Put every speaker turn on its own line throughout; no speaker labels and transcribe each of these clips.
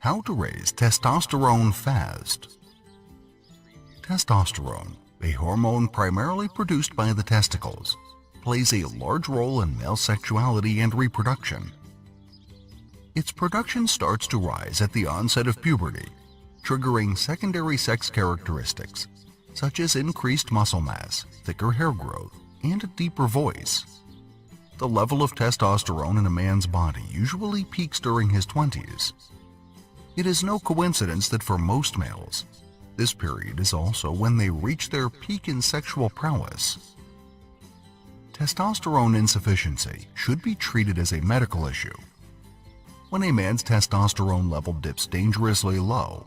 How to raise testosterone fast. Testosterone, a hormone primarily produced by the testicles, plays a large role in male sexuality and reproduction. Its production starts to rise at the onset of puberty, triggering secondary sex characteristics such as increased muscle mass, thicker hair growth, and a deeper voice. The level of testosterone in a man's body usually peaks during his 20s. It is no coincidence that for most males, this period is also when they reach their peak in sexual prowess. Testosterone insufficiency should be treated as a medical issue. When a man's testosterone level dips dangerously low,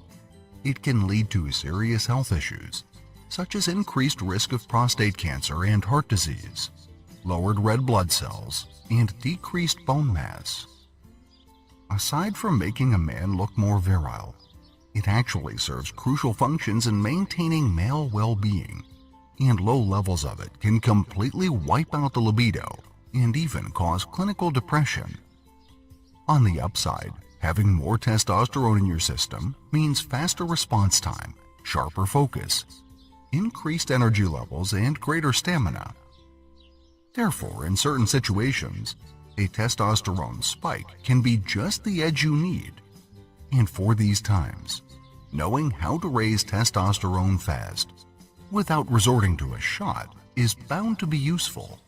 it can lead to serious health issues, such as increased risk of prostate cancer and heart disease, lowered red blood cells, and decreased bone mass. Aside from making a man look more virile, it actually serves crucial functions in maintaining male well-being, and low levels of it can completely wipe out the libido and even cause clinical depression. On the upside, having more testosterone in your system means faster response time, sharper focus, increased energy levels, and greater stamina. Therefore, in certain situations, a testosterone spike can be just the edge you need. And for these times, knowing how to raise testosterone fast without resorting to a shot is bound to be useful.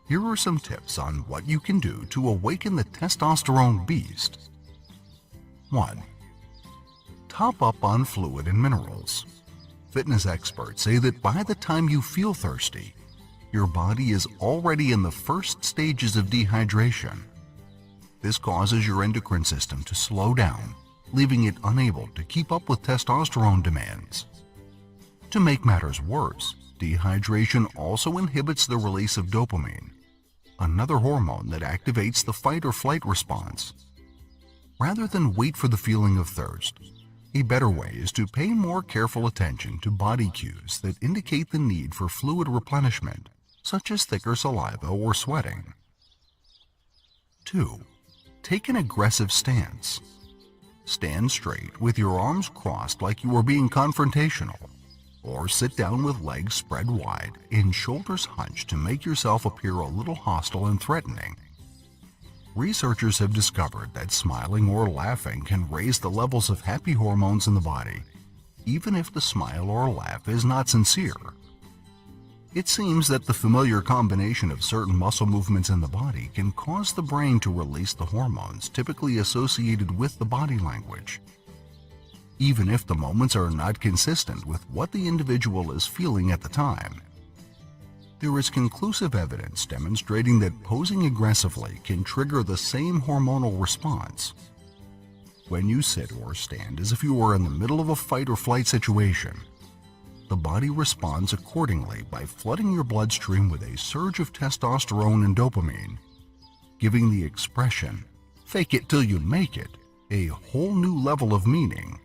Here are some tips on what you can do to awaken the testosterone beast. 1. Top up on fluid and minerals. Fitness experts say that by the time you feel thirsty, your body is already in the first stages of dehydration. This causes your endocrine system to slow down, leaving it unable to keep up with testosterone demands. To make matters worse, dehydration also inhibits the release of dopamine, another hormone that activates the fight or flight response. Rather than wait for the feeling of thirst, a better way is to pay more careful attention to body cues that indicate the need for fluid replenishment, such as thicker saliva or sweating. 2. Take an aggressive stance. Stand straight with your arms crossed like you are being confrontational, or sit down with legs spread wide and shoulders hunched to make yourself appear a little hostile and threatening. Researchers have discovered that smiling or laughing can raise the levels of happy hormones in the body, even if the smile or laugh is not sincere. It seems that the familiar combination of certain muscle movements in the body can cause the brain to release the hormones typically associated with the body language, even if the moments are not consistent with what the individual is feeling at the time. There is conclusive evidence demonstrating that posing aggressively can trigger the same hormonal response. When you sit or stand as if you are in the middle of a fight or flight situation, the body responds accordingly by flooding your bloodstream with a surge of testosterone and dopamine, giving the expression, "fake it till you make it," a whole new level of meaning.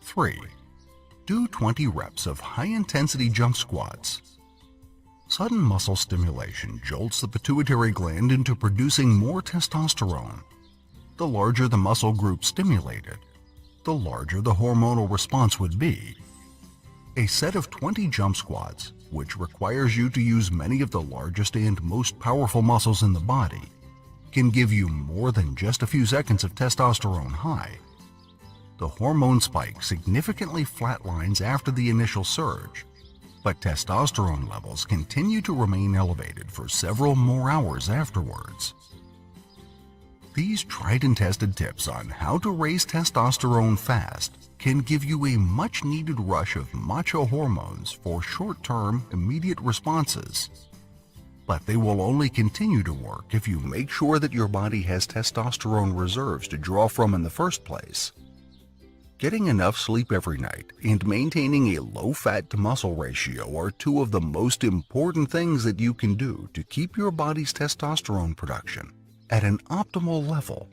3. Do 20 reps of high-intensity jump squats. Sudden muscle stimulation jolts the pituitary gland into producing more testosterone. The larger the muscle group stimulated, the larger the hormonal response would be. A set of 20 jump squats, which requires you to use many of the largest and most powerful muscles in the body, can give you more than just a few seconds of testosterone high. The hormone spike significantly flatlines after the initial surge, but testosterone levels continue to remain elevated for several more hours afterwards. These tried and tested tips on how to raise testosterone fast can give you a much-needed rush of macho hormones for short-term, immediate responses. But they will only continue to work if you make sure that your body has testosterone reserves to draw from in the first place. Getting enough sleep every night and maintaining a low-fat to muscle ratio are two of the most important things that you can do to keep your body's testosterone production at an optimal level